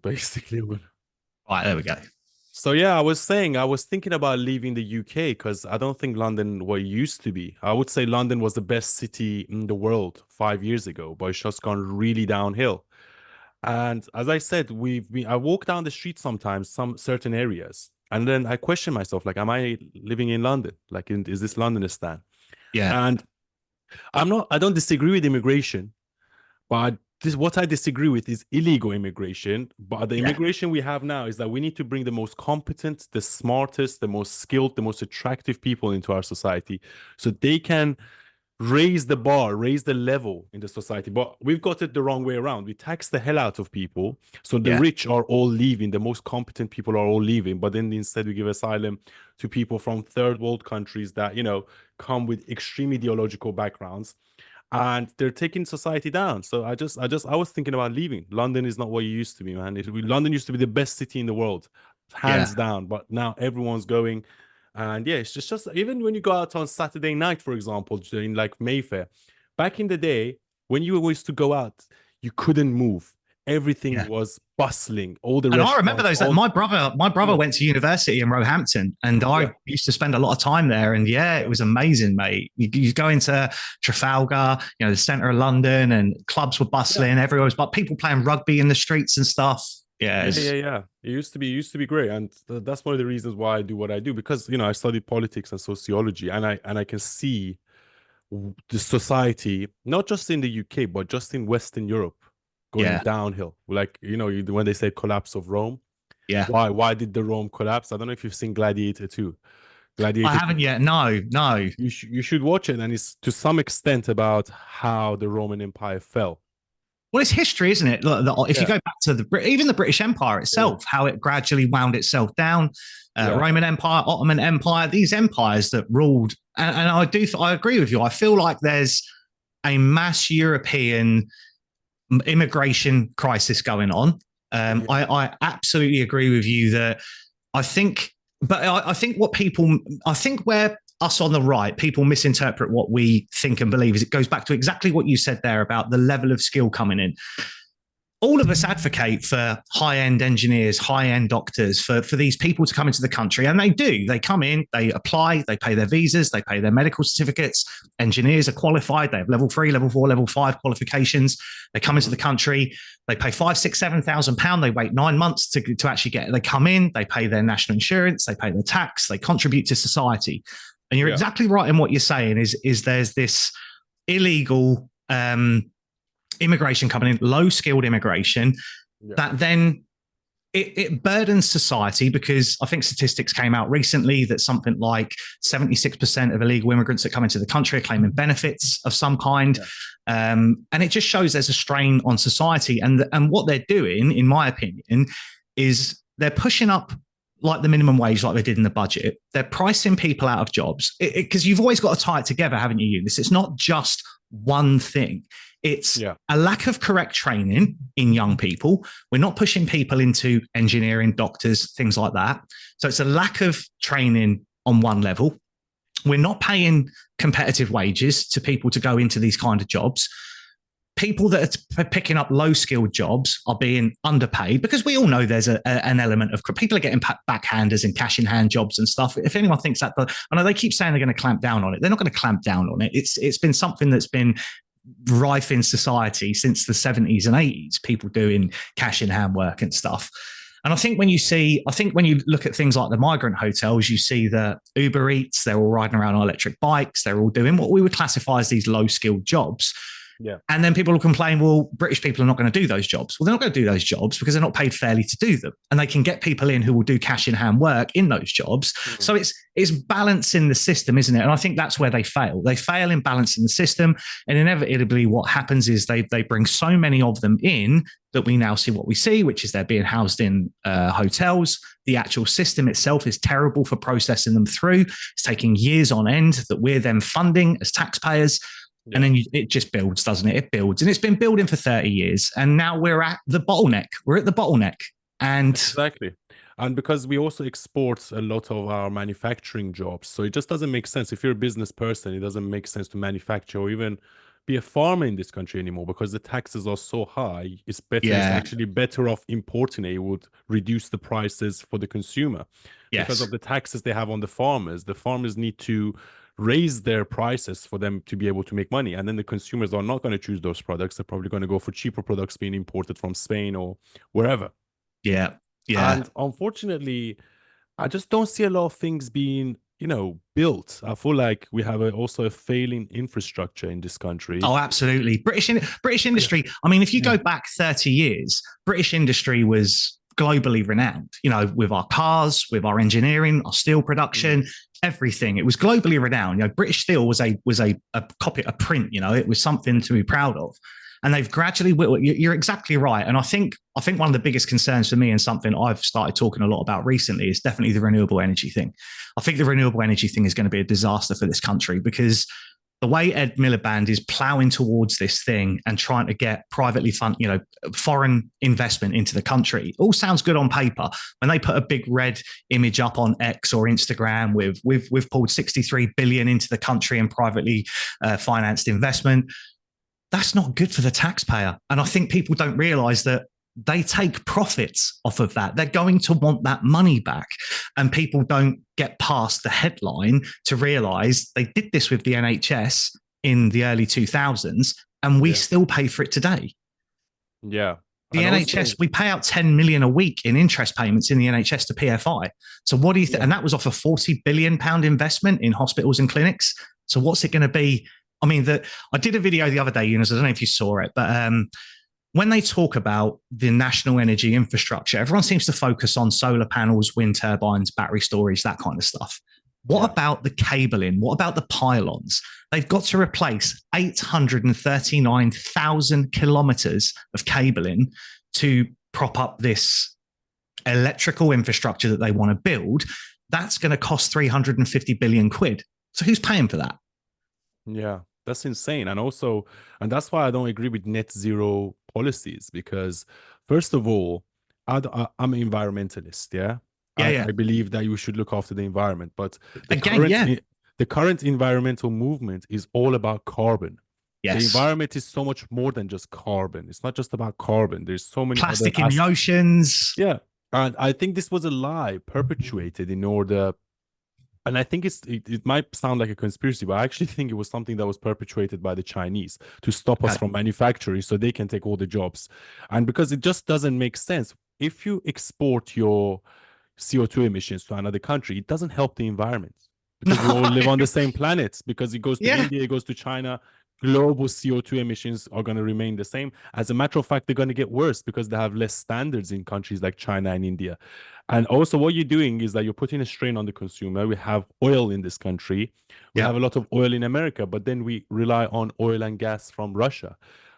basically. Right, there we go. So yeah, I was thinking about leaving the UK because I don't think London what it used to be. I would say London was the best city in the world 5 years ago, but it's just gone really downhill. And as I said, I walk down the street sometimes, some certain areas, and then I question myself, like, am I living in London? Like, is this Londonistan? Yeah, And I don't disagree with immigration, but what I disagree with is illegal immigration. But the yeah, immigration we have now is that we need to bring the most competent, the smartest, the most skilled, the most attractive people into our society so they can raise the bar, raise the level in the society. But we've got it the wrong way around. We tax the hell out of people. So the yeah. rich are all leaving, the most competent people are all leaving. But then instead, we give asylum to people from third world countries that, come with extreme ideological backgrounds and they're taking society down. So I was thinking about leaving. London is not what it used to be, man. London used to be the best city in the world, Yeah. hands down. But now everyone's going, and yeah, it's just even when you go out on Saturday night, for example, during like Mayfair, back in the day when you used to go out, you couldn't move. Everything Yeah. was bustling. All the And I remember restaurants, those that all my brother yeah, went to university in Roehampton, and I yeah, used to spend a lot of time there. And yeah, it yeah, was amazing, mate. You go into Trafalgar, the center of London, and clubs were yeah. bustling. Everywhere was but people playing rugby in the streets and stuff. Yeah, Yeah, yeah, it's yeah. It used to be great, and that's one of the reasons why I do what I do because I studied politics and sociology, and I can see the society not just in the UK but just in Western Europe going yeah, downhill. Like when they say collapse of Rome, yeah. why did the Rome collapse? I don't know if you've seen Gladiator 2. I Gladiator 2. haven't yet. No, no. You should watch it, and it's to some extent about how the Roman Empire fell. Well, it's history, isn't it? Look, if you Yeah, go back to even the British Empire yeah, itself, how it gradually wound itself down, yeah, Roman Empire, Ottoman Empire, these empires that ruled, and I agree with you. I feel like there's a mass European immigration crisis going on. yeah, I absolutely agree with you that I think, but I think I think where us on the right, people misinterpret what we think and believe is it goes back to exactly what you said there about the level of skill coming in. All of us advocate for high-end engineers, high-end doctors, for these people to come into the country, and they do. They come in, they apply, they pay their visas, they pay their medical certificates. Engineers are qualified; they have level 3, level 4, level 5 qualifications. They come into mhm, the country, they pay 5, 6, 7,000 pound. They wait 9 months to actually get. They come in, they pay their national insurance, they pay their tax, they contribute to society. And you're yeah, exactly right in what you're saying. Is there's this illegal immigration coming in, low skilled immigration, yeah, that then it burdens society because I think statistics came out recently that something like 76% of illegal immigrants that come into the country are claiming benefits of some kind. yeah, And it just shows there's a strain on society. And what they're doing, in my opinion, is they're pushing up like the minimum wage, like they did in the budget. They're pricing people out of jobs because you've always got to tie it together, haven't you, Eunice? It's not just one thing. It's yeah, a lack of correct training in young people. We're not pushing people into engineering, doctors, things like that. So it's a lack of training on one level. We're not paying competitive wages to people to go into these kind of jobs. People that are picking up low skilled jobs are being underpaid because we all know there's an element of people are getting backhanders and cash in hand jobs and stuff. If anyone thinks that, but I know they keep saying they're going to clamp down on it. They're not going to clamp down on it. It's been something that's been rife in society since the 70s and 80s, people doing cash in hand work and stuff. And I think when you look at things like the migrant hotels, you see that Uber Eats, they're all riding around on electric bikes, they're all doing what we would classify as these low skilled jobs. yeah, And then people will complain, well, British people are not going to do those jobs. Well, they're not going to do those jobs because they're not paid fairly to do them. And they can get people in who will do cash in hand work in those jobs. mhm, So it's balancing the system, isn't it? And I think that's where they fail. They fail in balancing the system. And inevitably what happens is they bring so many of them in that we now see what we see, which is they're being housed in hotels. The actual system itself is terrible for processing them through. It's taking years on end that we're then funding as taxpayers. And yeah. then it just builds, doesn't it? It builds. And it's been building for 30 years. And now we're at the bottleneck. We're at the bottleneck. And Exactly. And because we also export a lot of our manufacturing jobs. So it just doesn't make sense. If you're a business person, it doesn't make sense to manufacture or even be a farmer in this country anymore because the taxes are so high. It's better, it's Yeah. actually better off importing it. It would reduce the prices for the consumer because of Yes. the taxes they have on the farmers. The farmers need to raise their prices for them to be able to make money. And then the consumers are not going to choose those products. They're probably going to go for cheaper products being imported from Spain or wherever. Yeah. Yeah. And unfortunately, I just don't see a lot of things being, built. I feel like we have also a failing infrastructure in this country. Oh, absolutely. British Yeah. industry. I mean, if you Yeah. go back 30 years, British industry was globally renowned, with our cars, with our engineering, our steel Mm. production, everything. It was globally renowned. British steel was a copy, a print, it was something to be proud of. And they've gradually, you're exactly right. And I think one of the biggest concerns for me, and something I've started talking a lot about recently, is definitely the renewable energy thing. I think the renewable energy thing is going to be a disaster for this country, because the way Ed Miliband is plowing towards this thing and trying to get privately foreign investment into the country, all sounds good on paper. When they put a big red image up on X or Instagram with we've pulled 63 billion into the country in privately financed investment, that's not good for the taxpayer. And I think people don't realize that they take profits off of that. They're going to want that money back. And people don't get past the headline to realize they did this with the NHS in the early 2000s, and we Yeah. still pay for it today. Yeah. The And NHS, also, we pay out 10 million a week in interest payments in the NHS to PFI. So what do you think? yeah. And that was off a 40 billion pound investment in hospitals and clinics. So what's it going to be? I mean, I did a video the other day, Eunice, I don't know if you saw it, but when they talk about the national energy infrastructure, everyone seems to focus on solar panels, wind turbines, battery storage, that kind of stuff. What Yeah. about the cabling? What about the pylons? They've got to replace 839,000 kilometers of cabling to prop up this electrical infrastructure that they want to build. That's going to cost 350 billion quid. So who's paying for that? Yeah. That's insane. And that's why I don't agree with net zero policies, because first of all, I'm an environmentalist. Yeah. Yeah, I, yeah. I believe that you should look after the environment, but the Again, current yeah. the current environmental movement is all about carbon. The Yes. environment is so much more than just carbon. It's not just about carbon. There's so many other Plastic in the oceans. Yeah. And I think this was a lie perpetuated in order, and I think it might sound like a conspiracy, but I actually think it was something that was perpetuated by the Chinese to stop us Okay. from manufacturing so they can take all the jobs. And because it just doesn't make sense. If you export your CO2 emissions to another country, it doesn't help the environment because we all No. live on the same planet. Because it goes to Yeah. India, it goes to China, global CO2 emissions are going to remain the same. As a matter of fact, they're going to get worse because they have less standards in countries like China and India. And also, what you're doing is that you're putting a strain on the consumer. We have oil in this country. We Yeah. have a lot of oil in America, but then we rely on oil and gas from Russia,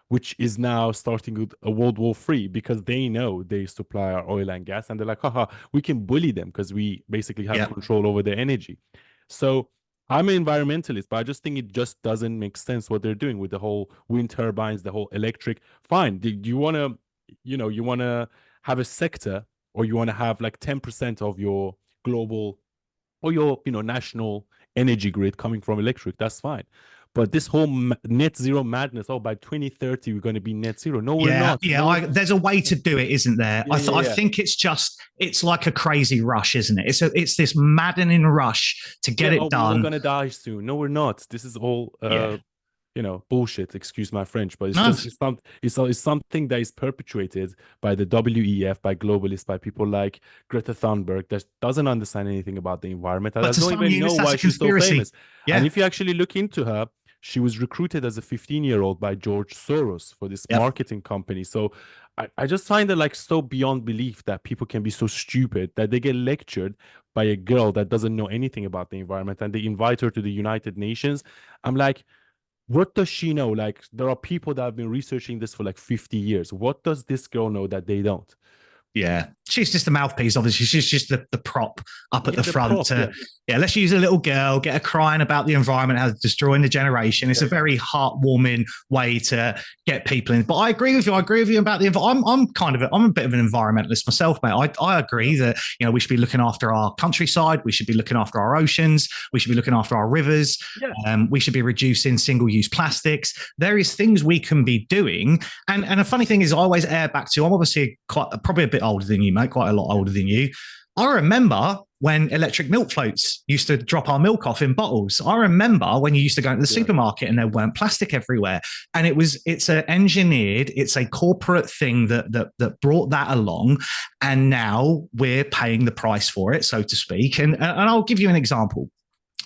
which is now starting with a World War III because they know they supply our oil and gas. And they're like, haha, we can bully them because we basically have Yeah. control over their energy. So I'm an environmentalist, but I just think it just doesn't make sense what they're doing with the whole wind turbines, the whole electric. Fine. Do you want to, you want to have a sector, or you want to have like 10% of your global or your, national energy grid coming from electric? That's fine. But this whole net zero madness, oh, by 2030, we're going to be net zero. No, we're Yeah, not. yeah. No, There's a way to do it, isn't there? yeah, yeah, I yeah. think it's like a crazy rush, isn't it? It's this maddening rush to get Yeah, it oh, we're all done. going to die soon. No, we're not. This is all Yeah. bullshit. Excuse my French, but it's No. just it's something that is perpetuated by the WEF, by globalists, by people like Greta Thunberg that doesn't understand anything about the environment. But That to don't some even know units, that's why a she's so conspiracy. famous. And Yeah. if you actually look into her, she was recruited as a 15-year-old by George Soros for this Yep. marketing company. So I just find it like so beyond belief that people can be so stupid that they get lectured by a girl that doesn't know anything about the environment, and they invite her to the United Nations. I'm like, what does she know? Like, there are people that have been researching this for like 50 years. What does this girl know that they don't? Yeah, she's just a mouthpiece. Obviously, she's just the prop up at Yeah, the the front. prop. Yeah. Yeah, let's use a little girl, get her crying about the environment, how it's destroying the generation. It's a very heartwarming way to get people in. But I agree with you. I agree with you about the environment. I'm a bit of an environmentalist myself, mate. I agree that we should be looking after our countryside. We should be looking after our oceans. We should be looking after our rivers. Yeah. We should be reducing single-use plastics. There is things we can be doing. And a funny thing is, I always air back to. I'm obviously probably a bit older than you, mate. Quite a lot older than you. I remember when electric milk floats used to drop our milk off in bottles. I remember when you used to go into the supermarket and there weren't plastic everywhere. And it's it's a corporate thing that brought that along. And now we're paying the price for it, so to speak. And I'll give you an example.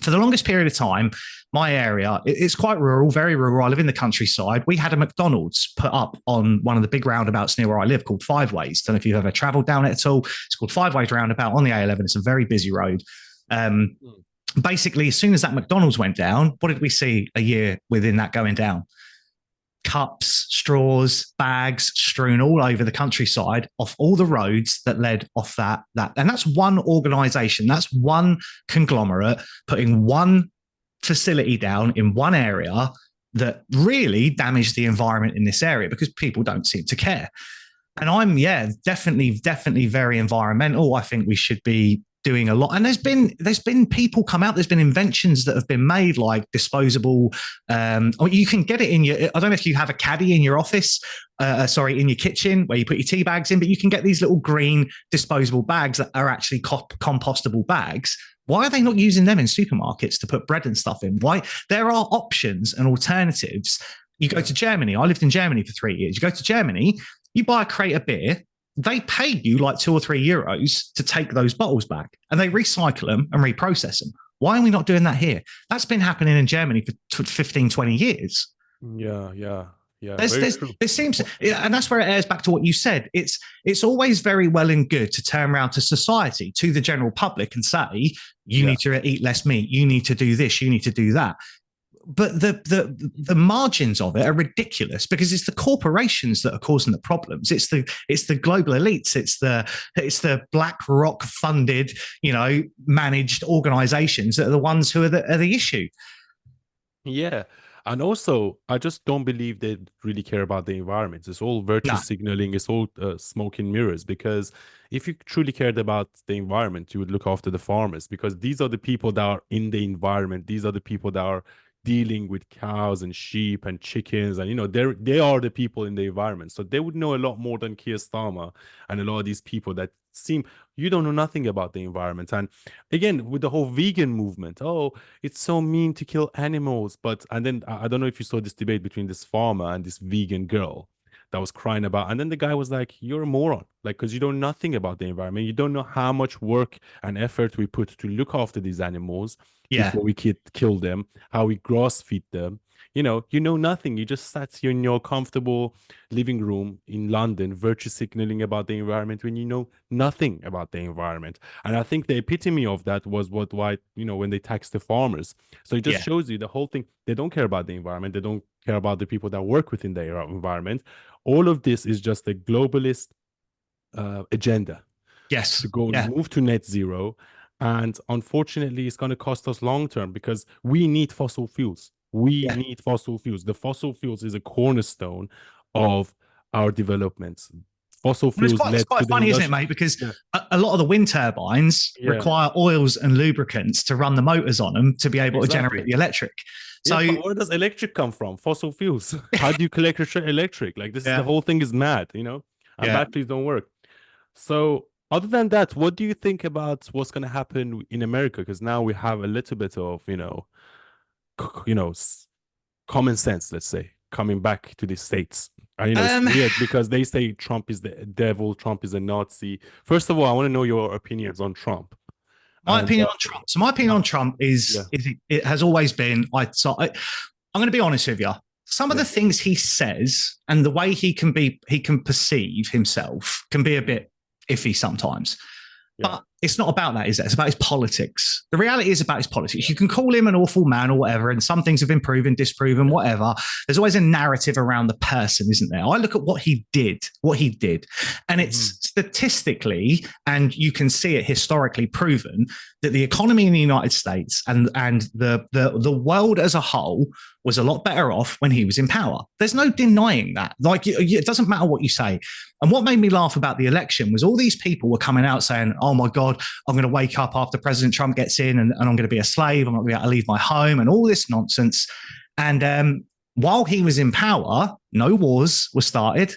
For the longest period of time, my area, it's quite rural, very rural. I live in the countryside. We had a McDonald's put up on one of the big roundabouts near where I live called Five Ways. Don't know if you've ever traveled down it at all. It's called Five Ways Roundabout on the A11. It's a very busy road. Basically, as soon as that McDonald's went down, what did we see a year within that going down? Cups, straws, bags strewn all over the countryside off all the roads that led off that. And that's one organization, that's one conglomerate putting one facility down in one area that really damaged the environment in this area because people don't seem to care. And I'm, definitely very environmental. I think we should be doing a lot. And there's been people come out, there's been inventions that have been made like disposable, or you can get it in your, I don't know if you have a caddy in your office, in your kitchen where you put your tea bags in, but you can get these little green disposable bags that are actually compostable bags. Why are they not using them in supermarkets to put bread and stuff in? Why? There are options and alternatives. You go to Germany. I lived in Germany for 3 years. You go to Germany, you buy a crate of beer, they pay you like €2 or €3 to take those bottles back and they recycle them and reprocess them. Why are we not doing that here? That's been happening in Germany for 15, 20 years. Yeah. There seems, and that's where it airs back to what you said. It's always very well and good to turn around to society, to the general public and say, you need to eat less meat. You need to do this. You need to do that. But the margins of it are ridiculous because it's the corporations that are causing the problems. It's the global elites. It's the BlackRock funded, managed organizations that are the ones who are the issue. Yeah. And also, I just don't believe they really care about the environment. It's all virtue signaling. It's all smoke and mirrors. Because if you truly cared about the environment, you would look after the farmers. Because these are the people that are in the environment. These are the people that are dealing with cows and sheep and chickens. And, they are the people in the environment. So they would know a lot more than Keir Starmer and a lot of these people that seem, you don't know nothing about the environment. And again, with the whole vegan movement, it's so mean to kill animals. And then I don't know if you saw this debate between this farmer and this vegan girl that was crying about. And then the guy was like, you're a moron, like, because you know nothing about the environment. You don't know how much work and effort we put to look after these animals before we kill them, how we grass feed them. You know nothing. You just sat here in your comfortable living room in London, virtue signaling about the environment when you know nothing about the environment. And I think the epitome of that was why when they taxed the farmers. So it just shows you the whole thing. They don't care about the environment. They don't care about the people that work within their environment. All of this is just a globalist agenda. Yes. To go move to net zero. And unfortunately, it's going to cost us long term because we need fossil fuels. We need fossil fuels. The fossil fuels is a cornerstone of our developments. Fossil fuels. It's quite funny, isn't it, mate? Because a lot of the wind turbines require oils and lubricants to run the motors on them to be able to generate the electric. So but where does electric come from? Fossil fuels. How do you collect electric? Like this is the whole thing is mad, and batteries don't work. So other than that, what do you think about what's going to happen in America? Because now we have a little bit of, common sense, let's say, coming back to the States. And, it's weird because they say Trump is the devil, Trump is a Nazi. First of all, I want to know your opinions on Trump. My opinion on Trump. So my opinion on Trump is it has always been, I'm going to be honest with you. Some of the things he says and the way he can perceive himself can be a bit iffy sometimes. But it's not about that, is it? It's about his politics. The reality is about his politics. You can call him an awful man or whatever, and some things have been proven, disproven, whatever. There's always a narrative around the person, isn't there? I look at what he did, and it's statistically, and you can see it historically proven, that the economy in the United States and the world as a whole was a lot better off when he was in power. There's no denying that. Like, it doesn't matter what you say. And what made me laugh about the election was all these people were coming out saying, oh my God, I'm going to wake up after President Trump gets in and I'm going to be a slave. I'm not going to be able to leave my home and all this nonsense. And while he was in power, no wars were started.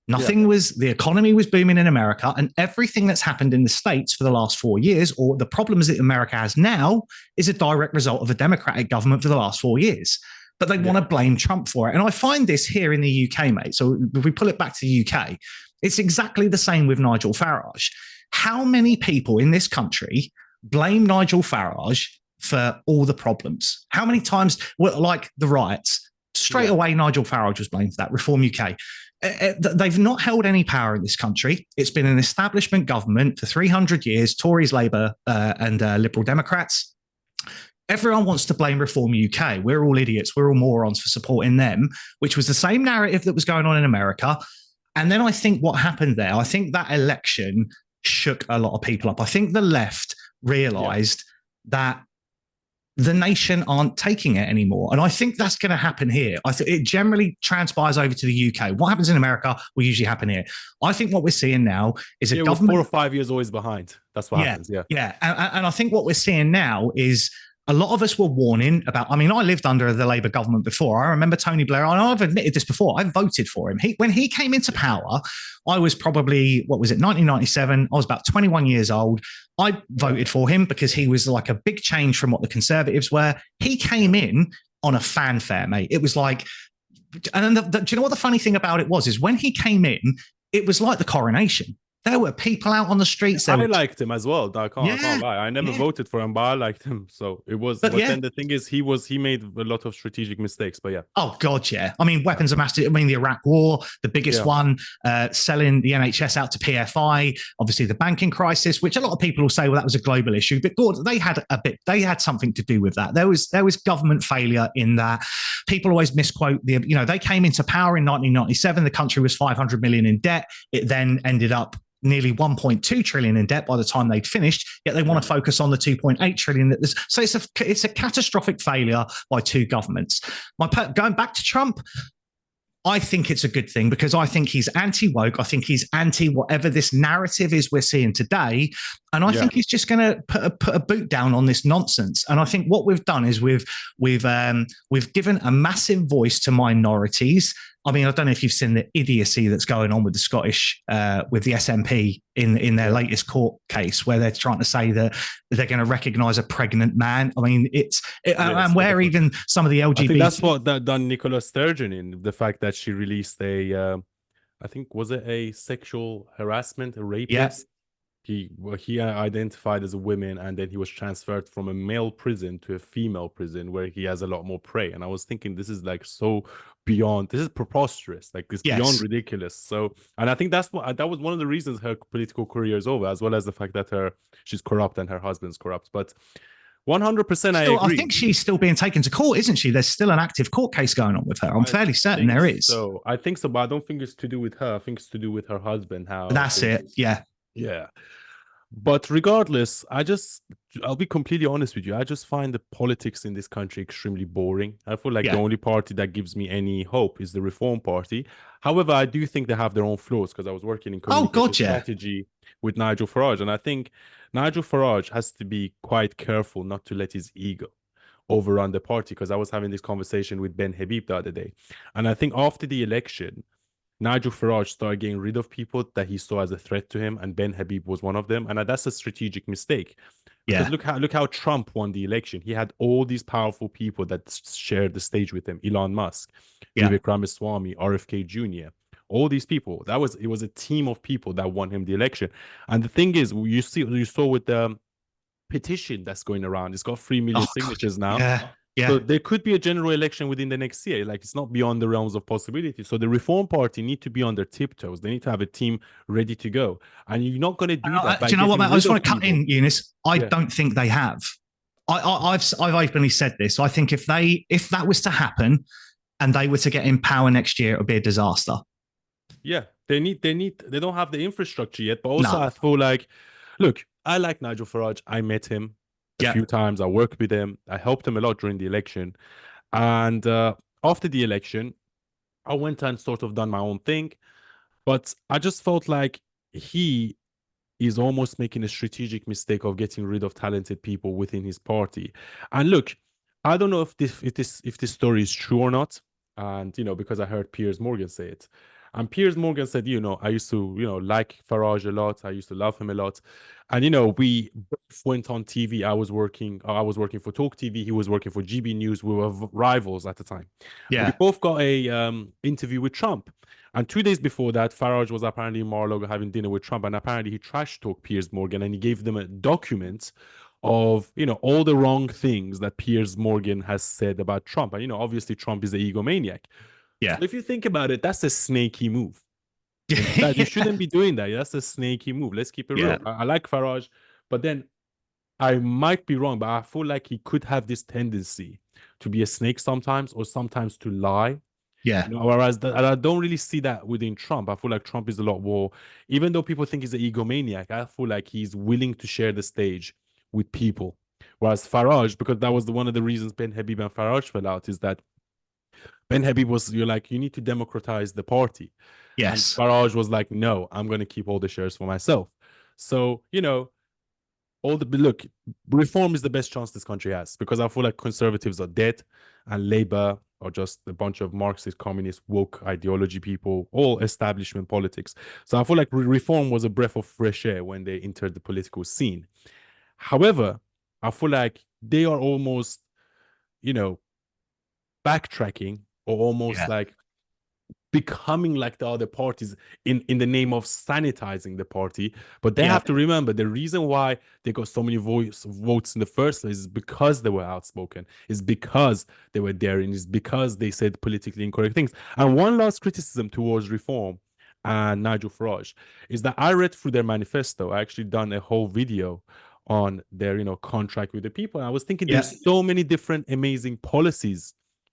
Nothing was, the economy was booming in America, and everything that's happened in the States for the last 4 years, or the problems that America has now, is a direct result of a Democratic government for the last 4 years. But they want to blame Trump for it. And I find this here in the UK, mate. So if we pull it back to the UK, it's exactly the same with Nigel Farage. How many people in this country blame Nigel Farage for all the problems? How many times, like the riots, straight away Nigel Farage was blamed for that, Reform UK. They've not held any power in this country. It's been an establishment government for 300 years, Tories, Labour and Liberal Democrats. Everyone wants to blame Reform UK. We're all idiots. We're all morons for supporting them, which was the same narrative that was going on in America. And then I think what happened there, I think that election shook a lot of people up. I think the left realised that the nation aren't taking it anymore. And I think that's going to happen here. I think it generally transpires over to the UK. What happens in America will usually happen here. I think what we're seeing now is a government... 4 or 5 years always behind. That's what happens, Yeah. And I think what we're seeing now is a lot of us were warning about, I mean, I lived under the Labour government before. I remember Tony Blair, and I've admitted this before, I voted for him. When he came into power, I was probably, 1997? I was about 21 years old. I voted for him because he was like a big change from what the Conservatives were. He came in on a fanfare, mate. It was like, and do you know what the funny thing about it was, is when he came in, it was like the coronation. There were people out on the streets. I liked him as well. I can't lie. I never voted for him, but I liked him. So it was. But then the thing is, he made a lot of strategic mistakes. But Oh God, yeah. I mean, weapons of mass. I mean, the Iraq War, the biggest one, selling the NHS out to PFI. Obviously, the banking crisis, which a lot of people will say, well, that was a global issue. But God, they had something to do with that. There was government failure in that. People always misquote they came into power in 1997. The country was 500 million in debt. It then ended up nearly 1.2 trillion in debt by the time they'd finished, yet they want to focus on the 2.8 trillion. So it's a catastrophic failure by two governments. Going back to Trump, I think it's a good thing because I think he's anti-woke. I think he's anti whatever this narrative is we're seeing today. And I think he's just going to put a boot down on this nonsense. And I think what we've done is we've given a massive voice to minorities. I mean, I don't know if you've seen the idiocy that's going on with the Scottish, with the SNP in their latest court case, where they're trying to say that they're going to recognise a pregnant man. I mean, and where even some of the LGBT. I think that's what done Nicola Sturgeon in the fact that she released I think, was it a sexual harassment, a rapist? He identified as a woman, and then he was transferred from a male prison to a female prison where he has a lot more prey. And I was thinking, this is like so beyond, this is preposterous, like it's beyond ridiculous. So, and I think that was one of the reasons her political career is over, as well as the fact that she's corrupt and her husband's corrupt. But 100% I agree. I think she's still being taken to court, isn't she? There's still an active court case going on with her. I'm fairly certain there is. So I think so, but I don't think it's to do with her. I think it's to do with her husband. That's it. Yeah. Yeah. But regardless, I'll be completely honest with you. I just find the politics in this country extremely boring. I feel like the only party that gives me any hope is the Reform Party. However, I do think they have their own flaws because I was working in communication strategy with Nigel Farage. And I think Nigel Farage has to be quite careful not to let his ego overrun the party, because I was having this conversation with Ben Habib the other day. And I think after the election, Nigel Farage started getting rid of people that he saw as a threat to him, and Ben Habib was one of them. And that's a strategic mistake. Because look how Trump won the election. He had all these powerful people that shared the stage with him: Elon Musk, Vivek Ramaswamy, RFK Jr. All these people. It was a team of people that won him the election. And the thing is, you saw with the petition that's going around. It's got 3 million signatures now. So Yeah. there could be a general election within the next year. Like, it's not beyond the realms of possibility. So the Reform Party need to be on their tiptoes. They need to have a team ready to go. And you're not going to do that by Do you know what, getting mate? I rid just of want to cut people. in, Eunice. I Yeah. don't think they have. I've openly said this. I think if that was to happen and they were to get in power next year, it would be a disaster. Yeah. They don't have the infrastructure yet. But also, No. I feel like, look, I like Nigel Farage. I met him a Yeah. few times. I worked with him. I helped him a lot during the election. And after the election, I went and sort of done my own thing. But I just felt like he is almost making a strategic mistake of getting rid of talented people within his party. And look, I don't know if this story is true or not. And because I heard Piers Morgan say it. And Piers Morgan said, I used to, like Farage a lot. I used to love him a lot. And we both went on TV. I was working for Talk TV. He was working for GB News. We were rivals at the time. We Yeah. both got a interview with Trump. And 2 days before that, Farage was apparently in Mar-a-Lago having dinner with Trump, and apparently he trash talked Piers Morgan, and he gave them a document of all the wrong things that Piers Morgan has said about Trump. And obviously Trump is an egomaniac. So Yeah. if you think about it, that's a snaky move. That you shouldn't be doing that. That's a snaky move. Let's keep it Yeah. real. I like Farage, but then I might be wrong, but I feel like he could have this tendency to be a snake sometimes, or sometimes to lie. Yeah. Whereas I don't really see that within Trump. I feel like Trump is a lot more, even though people think he's an egomaniac, I feel like he's willing to share the stage with people. Whereas Farage, because that was one of the reasons Ben Habib and Farage fell out, is that Ben Habib you're like, you need to democratize the party. And Yes. Farage was like, no, I'm going to keep all the shares for myself. So, look, reform is the best chance this country has, because I feel like conservatives are dead and Labour are just a bunch of Marxist, communist, woke ideology people, all establishment politics. So I feel like reform was a breath of fresh air when they entered the political scene. However, I feel like they are almost, backtracking, or almost Yeah. like becoming like the other parties in the name of sanitizing the party. But they Yeah. have to remember, the reason why they got so many votes in the first place is because they were outspoken, is because they were daring, is because they said politically incorrect things. And one last criticism towards reform and Nigel Farage is that I read through their manifesto. I actually done a whole video on their contract with the people, and I was thinking Yeah. there's so many different amazing policies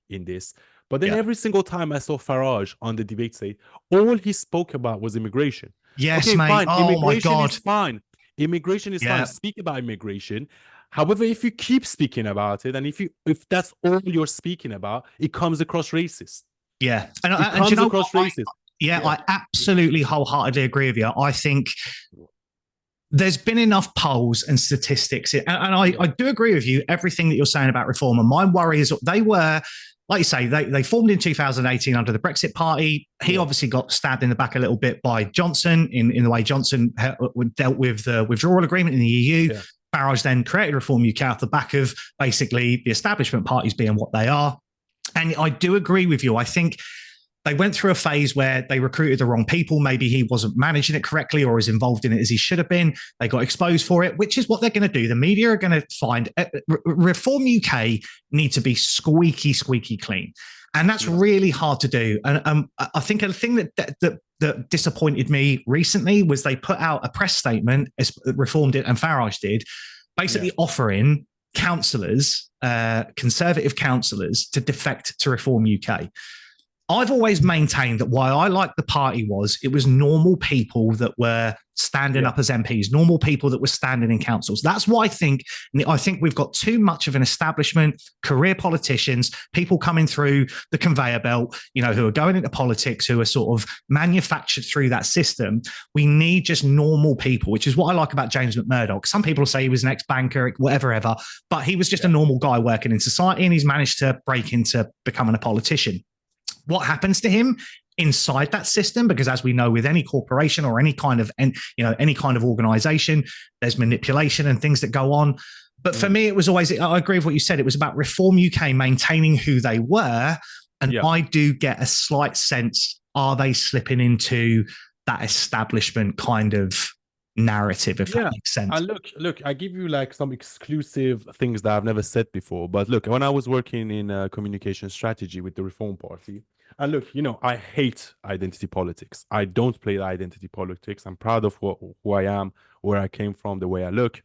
in this. But then Yeah. every single time I saw Farage on the debate stage, all he spoke about was immigration. Yes, Okay, mate. fine. Oh my Immigration God. is fine. Immigration is fine. Yeah. Speak about immigration. However, if you keep speaking about it, and if that's all you're speaking about, it comes across racist. Yeah. It And you comes know across what? racist. Yeah, I absolutely wholeheartedly agree with you. I think there's been enough polls and statistics, and I do agree with you, everything that you're saying about reform. And my worry is they were, like you say, they formed in 2018 under the Brexit Party. He obviously got stabbed in the back a little bit by Johnson in the way Johnson dealt with the withdrawal agreement in the EU. Yeah. Farage then created Reform UK off the back of basically the establishment parties being what they are. And I do agree with you. I think they went through a phase where they recruited the wrong people. Maybe he wasn't managing it correctly or as involved in it as he should have been. They got exposed for it, which is what they're going to do. The media are going to find Reform UK need to be squeaky clean. And that's really hard to do. And I think a thing that disappointed me recently was they put out a press statement, as Reform did and Farage did, basically offering councillors, conservative councillors, to defect to Reform UK. I've always maintained that why I liked the party was it was normal people that were standing up as MPs, normal people that were standing in councils. That's why I think we've got too much of an establishment, career politicians, people coming through the conveyor belt, who are going into politics, who are sort of manufactured through that system. We need just normal people, which is what I like about James McMurdoch. Some people say he was an ex-banker, whatever ever, but he was just a normal guy working in society, and he's managed to break into becoming a politician. What happens to him inside that system? Because as we know, with any corporation or any kind of organization, there's manipulation and things that go on. But for me, it was always, I agree with what you said. It was about Reform UK maintaining who they were. And I do get a slight sense, are they slipping into that establishment kind of narrative, if that Yeah. makes sense. And look, I give you like some exclusive things that I've never said before. But look, when I was working in communication strategy with the Reform Party, and look, I hate identity politics. I don't play identity politics. I'm proud of who I am, where I came from, the way I look.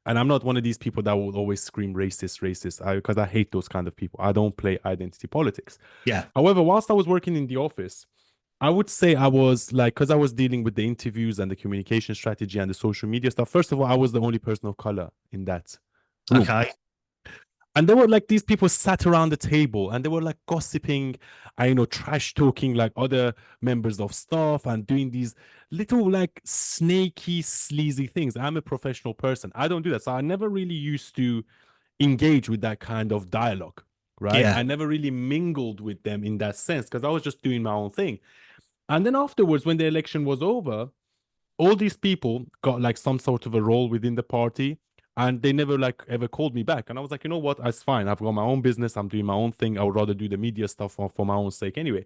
And I'm not one of these people that will always scream racist, racist, because I hate those kind of people. I don't play identity politics. Yeah. However, whilst I was working in the office, I would say I was like, because I was dealing with the interviews and the communication strategy and the social media stuff. First of all, I was the only person of color in that room. Okay. And there were like these people sat around the table and they were like gossiping, trash talking like other members of staff and doing these little like snaky, sleazy things. I'm a professional person. I don't do that. So I never really used to engage with that kind of dialogue, right? Yeah. I never really mingled with them in that sense because I was just doing my own thing. And then afterwards, when the election was over, all these people got like some sort of a role within the party and they never like ever called me back. And I was like, you know what? That's fine. I've got my own business. I'm doing my own thing. I would rather do the media stuff for my own sake anyway.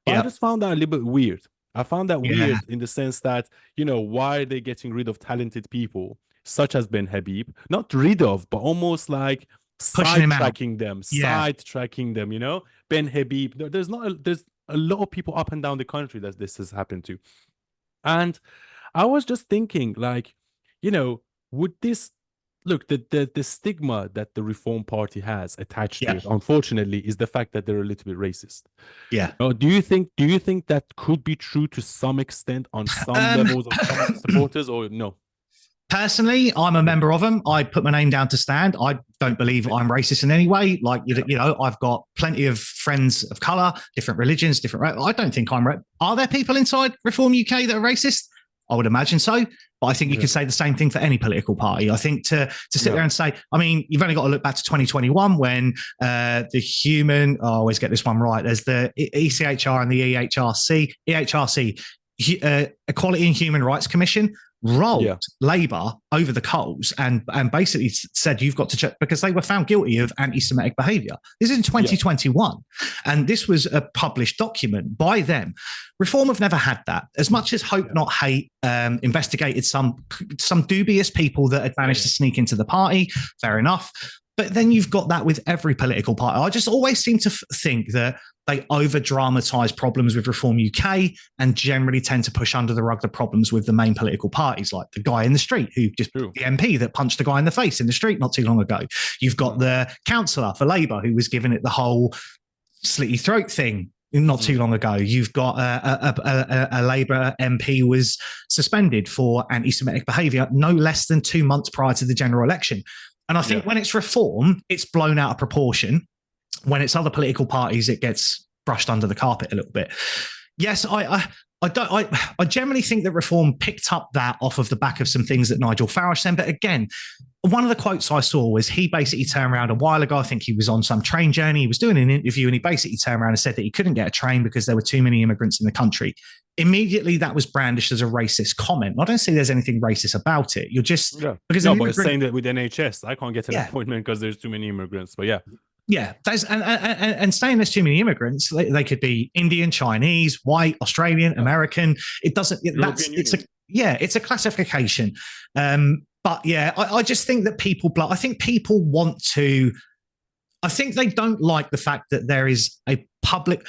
But I Yeah. just found that a little bit weird. I found that Yeah. weird in the sense that, why are they getting rid of talented people such as Ben Habib? Not rid of, but almost like Pushing him out. sidetracking them, Yeah. sidetracking them, Ben Habib. There's a lot of people up and down the country that this has happened to. And I was just thinking, like, would this look the stigma that the Reform Party has attached to it, unfortunately, is the fact that they're a little bit racist. Yeah. Do you think that could be true to some extent on some levels of some supporters, or no? Personally, I'm a member of them. I put my name down to stand. I don't believe I'm racist in any way. Like, I've got plenty of friends of color, different religions, different. I don't think I'm. Are there people inside Reform UK that are racist? I would imagine so. But I think you could say the same thing for any political party. I think to sit there and say, I mean, you've only got to look back to 2021 when I always get this one right. There's the ECHR and the EHRC, Equality and Human Rights Commission, rolled Labour over the coals and basically said you've got to check because they were found guilty of anti-Semitic behaviour. This is in 2021, and this was a published document by them. Reform have never had that. As much as Hope Not Hate investigated some dubious people that had managed to sneak into the party, fair enough. But then you've got that with every political party. I just always seem to think that they over-dramatise problems with Reform UK and generally tend to push under the rug the problems with the main political parties, like the guy in the street the MP that punched the guy in the face in the street not too long ago. You've got the councillor for Labour who was given it the whole slitty throat thing not too long ago. You've got a Labour MP was suspended for anti-Semitic behaviour no less than 2 months prior to the general election. And I think when it's Reform, it's blown out of proportion. When it's other political parties, it gets brushed under the carpet a little bit. Yes, I generally think that Reform picked up that off of the back of some things that Nigel Farage said. But again, one of the quotes I saw was he basically turned around a while ago. I think he was on some train journey. He was doing an interview and he basically turned around and said that he couldn't get a train because there were too many immigrants in the country. Immediately, that was brandished as a racist comment. I don't see there's anything racist about it. You're just because but saying that with NHS, I can't get an appointment because there's too many immigrants. But and saying there's too many immigrants, they could be Indian, Chinese, white, Australian, American. It doesn't. It's a classification. But I just think that people want to. I think they don't like the fact that there is a public.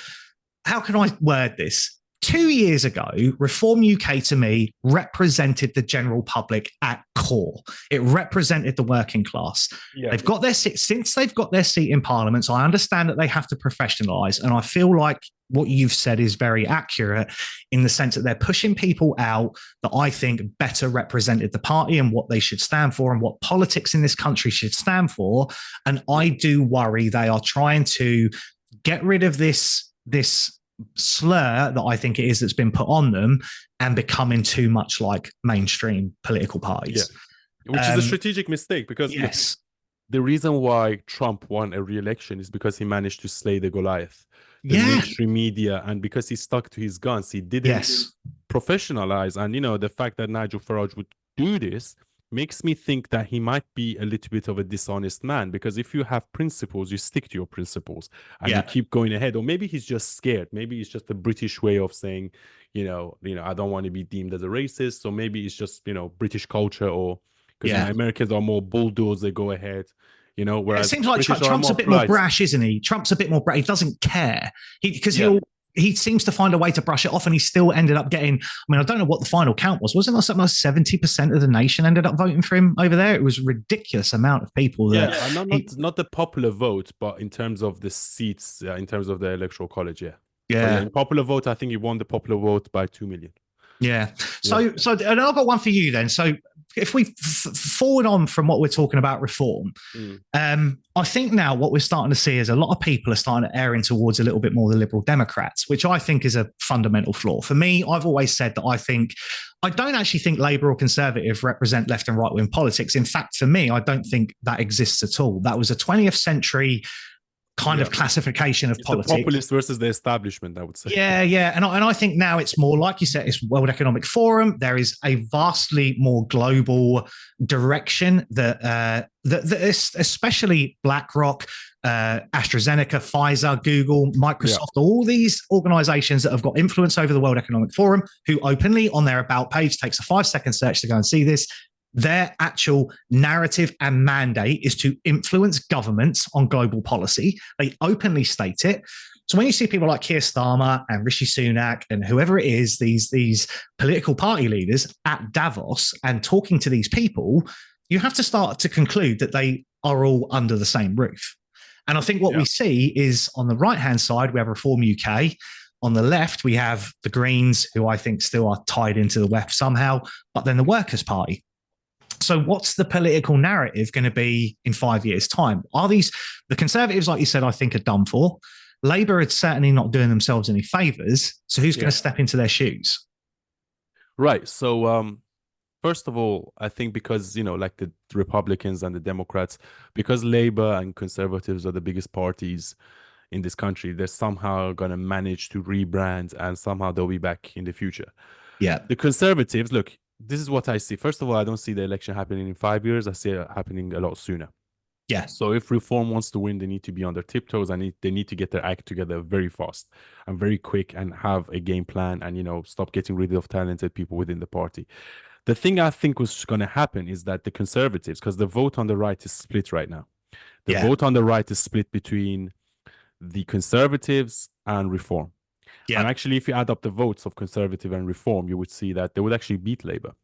How can I word this? 2 years ago, Reform UK to me represented the general public at core. It represented the working class. They've got their seat. Since they've got their seat in Parliament, so I understand that they have to professionalise. And I feel like what you've said is very accurate in the sense that they're pushing people out that I think better represented the party and what they should stand for and what politics in this country should stand for. And I do worry they are trying to get rid of this slur that I think it is that's been put on them and becoming too much like mainstream political parties. Which is a strategic mistake because the reason why Trump won a re-election is because he managed to slay the Goliath. The mainstream media, and because he stuck to his guns, he didn't professionalize. And the fact that Nigel Farage would do this makes me think that he might be a little bit of a dishonest man, because if you have principles, you stick to your principles and you Yeah. keep going ahead. Or maybe he's just scared. Maybe it's just a British way of saying, I don't want to be deemed as a racist. So maybe it's just, British culture, or because Yeah. Americans are more bulldoze, they go ahead, It whereas seems like British are Trump's a more bit more polite. brash, isn't he? Trump's a bit more brash. He doesn't care. Yeah. He seems to find a way to brush it off, and he still ended up getting. I mean, I don't know what the final count was. Wasn't it something like 70% of the nation ended up voting for him over there? It was a ridiculous amount of people. Yeah, not the popular vote, but in terms of the seats, in terms of the electoral college, yeah. But yeah, Yeah. in popular vote, I think he won the popular vote by 2 million. Yeah. Yeah. So and I've got one for you then. So if we forward on from what we're talking about reform, I think now what we're starting to see is a lot of people are starting to err in towards a little bit more the Liberal Democrats, which I think is a fundamental flaw. For me, I've always said that I don't actually think Labour or Conservative represent left and right wing politics. In fact, for me, I don't think that exists at all. That was a 20th century kind of classification of politics. The populist versus the establishment, I would say. Yeah. And I think now it's more, like you said, it's World Economic Forum. There is a vastly more global direction that especially BlackRock, AstraZeneca, Pfizer, Google, Microsoft, all these organizations that have got influence over the World Economic Forum, who openly on their about page takes a 5-second search to go and see this. Their actual narrative and mandate is to influence governments on global policy. They openly state it. So when you see people like Keir Starmer and Rishi Sunak and whoever it is, these political party leaders at Davos and talking to these people, you have to start to conclude that they are all under the same roof. And I think what we see is on the right-hand side, we have Reform UK. On the left, we have the Greens, who I think still are tied into the left somehow, but then the Workers' Party. So what's the political narrative going to be in 5 years' time? Are these the Conservatives, like you said, I think are done for? Labour are certainly not doing themselves any favours. So who's going to step into their shoes? Right. So first of all, I think because, like the Republicans and the Democrats, because Labour and Conservatives are the biggest parties in this country, they're somehow going to manage to rebrand and somehow they'll be back in the future. Yeah. The Conservatives, look, this is what I see. First of all, I don't see the election happening in 5 years. I see it happening a lot sooner. Yeah. So if Reform wants to win, they need to be on their tiptoes and they need to get their act together very fast and very quick and have a game plan and, stop getting rid of talented people within the party. The thing I think was going to happen is that the Conservatives, because the vote on the right is split right now. The vote on the right is split between the Conservatives and Reform. Yeah. And actually, if you add up the votes of Conservative and Reform, you would see that they would actually beat Labour.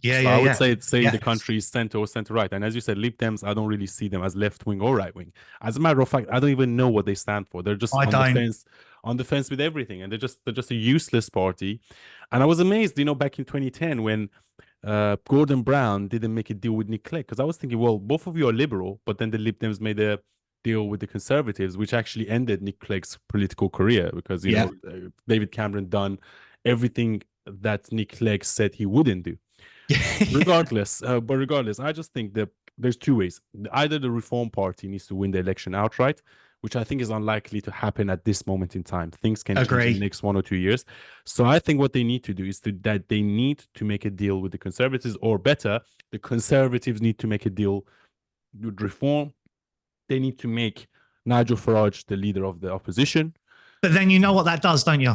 I would say the country is center or center-right. And as you said, Lib Dems, I don't really see them as left-wing or right-wing. As a matter of fact, I don't even know what they stand for. They're just on the fence with everything. And they're just a useless party. And I was amazed, back in 2010 when Gordon Brown didn't make a deal with Nick Clegg. Because I was thinking, well, both of you are liberal, but then the Lib Dems made a deal with the Conservatives, which actually ended Nick Clegg's political career because David Cameron done everything that Nick Clegg said he wouldn't do. Regardless, I just think that there's two ways. Either the Reform Party needs to win the election outright, which I think is unlikely to happen at this moment in time. Things can change in the next 1 or 2 years. So I think what they need to do is that they need to make a deal with the Conservatives, or better, the Conservatives need to make a deal with Reform. They need to make Nigel Farage the leader of the opposition. But then you know what that does, don't you?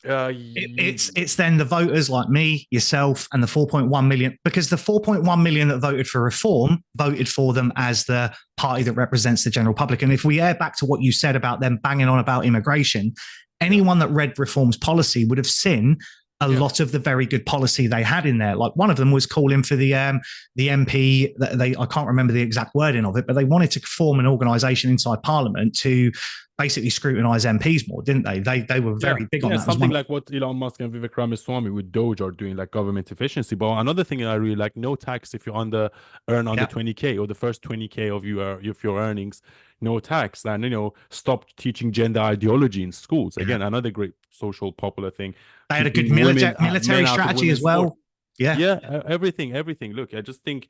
It's then the voters like me, yourself, and the 4.1 million, because the 4.1 million that voted for Reform voted for them as the party that represents the general public. And if we air back to what you said about them banging on about immigration, anyone that read Reform's policy would have seen a lot of the very good policy they had in there. Like one of them was calling for the MP, I can't remember the exact wording of it, but they wanted to form an organisation inside Parliament to basically scrutinise MPs more, didn't they? They were very big on that. Something like what Elon Musk and Vivek Ramaswamy with Doge are doing, like government efficiency. But another thing I really like, no tax if you earn under 20K or the first 20K of your earnings, no tax. And, stop teaching gender ideology in schools. Again, another great social popular thing. They had a good military strategy as well. Sport. Yeah, everything. Look, I just think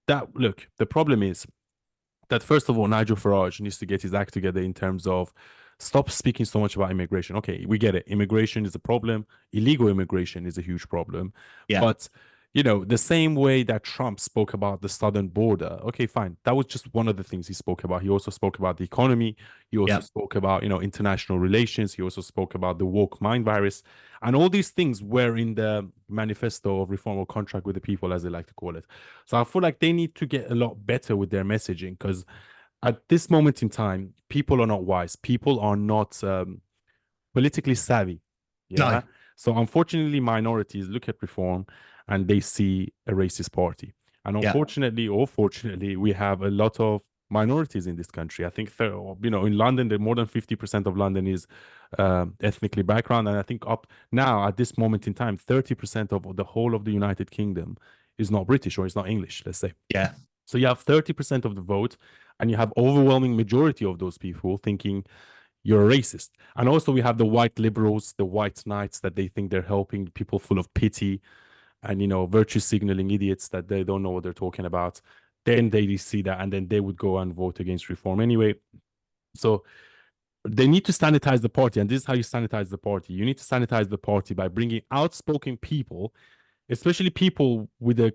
that, the problem is that, first of all, Nigel Farage needs to get his act together in terms of stop speaking so much about immigration. Okay, we get it. Immigration is a problem. Illegal immigration is a huge problem. Yeah. But the same way that Trump spoke about the southern border. Okay, fine. That was just one of the things he spoke about. He also spoke about the economy. He also Yeah, spoke about, international relations. He also spoke about the woke mind virus. And all these things were in the manifesto of reform or contract with the people, as they like to call it. So I feel like they need to get a lot better with their messaging because at this moment in time, people are not wise. People are not politically savvy. no, Yeah. So unfortunately, minorities look at reform and they see a racist party. And yeah, unfortunately, or fortunately, we have a lot of minorities in this country. I think, in London, more than 50% of London is ethnically background. And I think up now, at this moment in time, 30% of the whole of the United Kingdom is not British or is not English, let's say. yeah, So you have 30% of the vote, and you have overwhelming majority of those people thinking you're a racist. And also we have the white liberals, the white knights that they think they're helping people full of pity and virtue signaling idiots that they don't know what they're talking about. Then they see that and then they would go and vote against reform anyway. So they need to sanitize the party, and this is how you sanitize the party. You need to sanitize the party by bringing outspoken people, especially people with a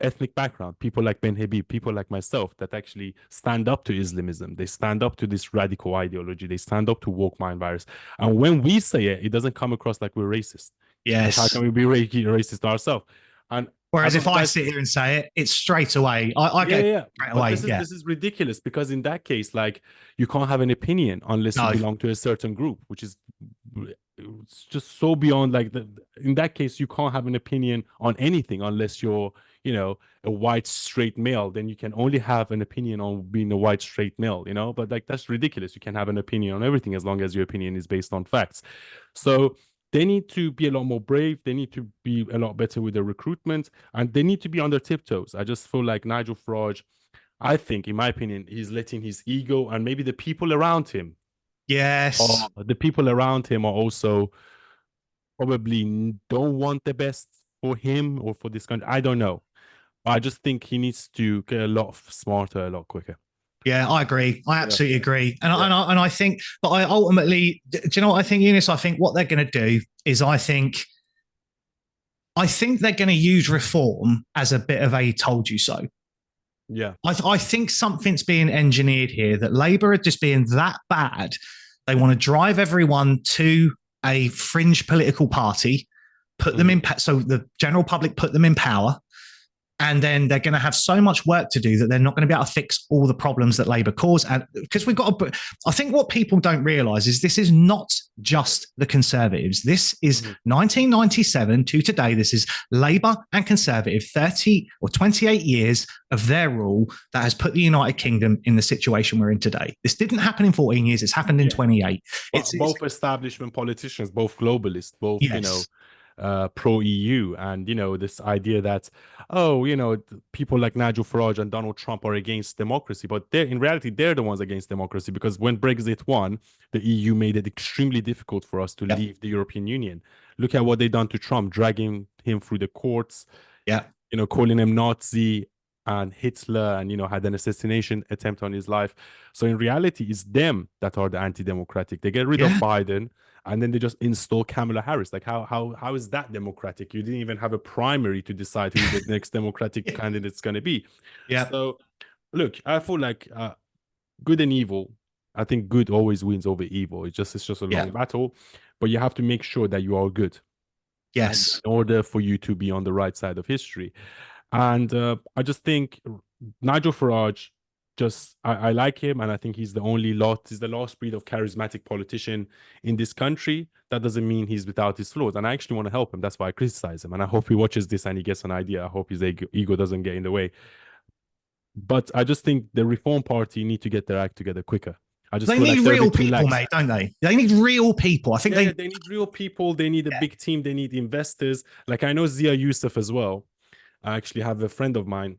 ethnic background, people like Ben Habib, people like myself that actually stand up to Islamism. They stand up to this radical ideology. They stand up to woke mind virus. And when we say it, it doesn't come across like we're racist. Because how yes. can we be racist ourselves? And I Whereas don't if know, I guys. sit here and say it, it's straight away. I Yeah, get yeah, yeah. straight But away. this is Yeah, this is ridiculous because in that case, like you can't have an opinion unless you no, belong to a certain group, which is it's just so beyond like in that case you can't have an opinion on anything unless you're, a white straight male. Then you can only have an opinion on being a white straight male. But like that's ridiculous. You can have an opinion on everything as long as your opinion is based on facts. So they need to be a lot more brave. They need to be a lot better with the recruitment and they need to be on their tiptoes. I just feel like Nigel Farage, I think, in my opinion, he's letting his ego and maybe yes, the people around him are also probably don't want the best for him or for this country. I don't know. I just think he needs to get a lot smarter, a lot quicker. yeah, I agree. I Yeah, absolutely agree. And yeah, I think, but I ultimately, do you know what I think, Eunice? I think what they're going to do is I think they're going to use reform as a bit of a told you so. yeah. I think something's being engineered here that Labour are just being that bad. They want to drive everyone to a fringe political party, put them Mhm. in, so the general public put them in power, and then they're going to have so much work to do that they're not going to be able to fix all the problems that Labour caused. And because we've got to, I think what people don't realise is this is not just the Conservatives. This is Mhm. 1997 to today. This is Labour and Conservative 30 or 28 years of their rule that has put the United Kingdom in the situation we're in today. This didn't happen in 14 years. It's happened in Yeah. 28. But It's both establishment politicians, both globalists, both, yes, pro EU, and this idea that people like Nigel Farage and Donald Trump are against democracy, but they're in reality they're the ones against democracy because when Brexit won, the EU made it extremely difficult for us to yep, leave the European Union. Look at what they done to Trump, dragging him through the courts, yep, calling him Nazi and Hitler, and had an assassination attempt on his life. So in reality, it's them that are the anti-democratic. They get rid of yeah, Biden and then they just install Kamala Harris. Like how is that democratic? You didn't even have a primary to decide who the next democratic candidate is going to be. yep, So look, I feel like good and evil. I think good always wins over evil. It's just a long yeah, battle, but you have to make sure that you are good, and yes, in order for you to be on the right side of history. And I just think Nigel Farage, I like him, and I think he's the last breed of charismatic politician in this country. That doesn't mean he's without his flaws, and I actually want to help him. That's why I criticize him, and I hope he watches this and he gets an idea. I hope his ego doesn't get in the way. But I just think the Reform Party need to get their act together quicker. I just they feel like need they're a real bit too people, lax. mate, don't they? They need real people. I think Yeah, yeah, they, they need real people. They need a yeah. big team. They need investors. Like I know Zia Youssef as well. I actually have a friend of mine.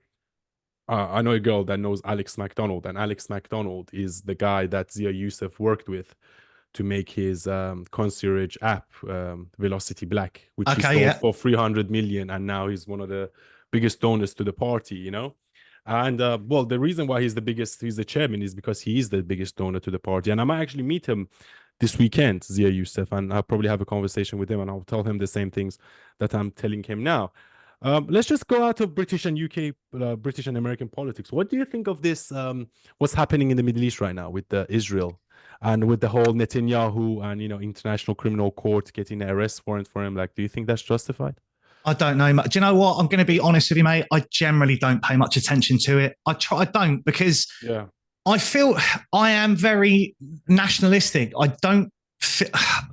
I know a girl that knows Alex McDonald, and Alex McDonald is the guy that Zia Youssef worked with to make his concierge app, Velocity Black, which he Okay, sold yeah, for 300 million, and now he's one of the biggest donors to the party. And well, the reason why he's the chairman, is because he is the biggest donor to the party. And I might actually meet him this weekend, Zia Youssef, and I'll probably have a conversation with him, and I'll tell him the same things that I'm telling him now. Let's just go out of British and UK, British and American politics. What do you think of this? What's happening in the Middle East right now with Israel and with the whole Netanyahu and International Criminal Court getting an arrest warrant for him? Like, do you think that's justified? I don't know much. Do you know what? I'm going to be honest with you, mate. I generally don't pay much attention to it. I don't, because Yeah. I feel I am very nationalistic. I don't,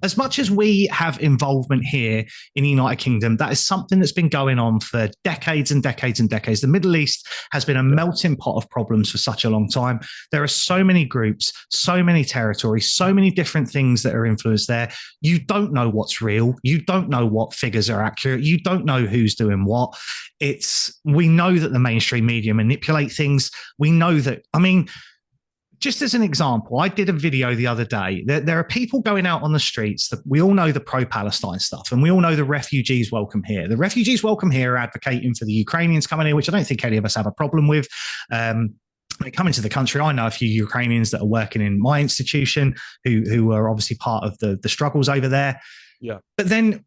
as much as we have involvement here in the United Kingdom, that is something that's been going on for decades and decades and decades. The Middle East has been a melting pot of problems for such a long time. There are so many groups, so many territories, so many different things that are influenced there. You don't know what's real. You don't know what figures are accurate. You don't know who's doing what. We know that the mainstream media manipulate things. We know that, I mean, just as an example, I did a video the other day. There are people going out on the streets that we all know the pro-Palestine stuff, and we all know the refugees welcome here. The refugees welcome here are advocating for the Ukrainians coming here, which I don't think any of us have a problem with. They come into the country. I know a few Ukrainians that are working in my institution who are obviously part of the struggles over there. Yeah. But then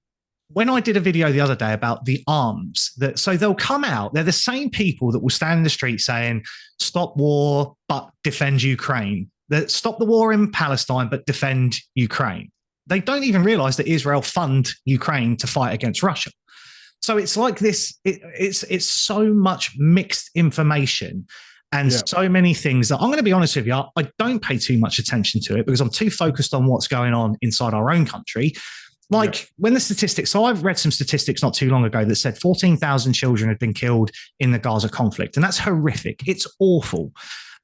when I did a video the other day about the arms, so they'll come out, they're the same people that will stand in the street saying, stop war, but defend Ukraine. Stop the war in Palestine, but defend Ukraine. They don't even realize that Israel fund Ukraine to fight against Russia. So it's like this, it's so much mixed information and so many things that I'm going to be honest with you, I don't pay too much attention to it because I'm too focused on what's going on inside our own country. When the statistics, so I've read some statistics not too long ago that said 14,000 children had been killed in the Gaza conflict. And that's horrific. It's awful.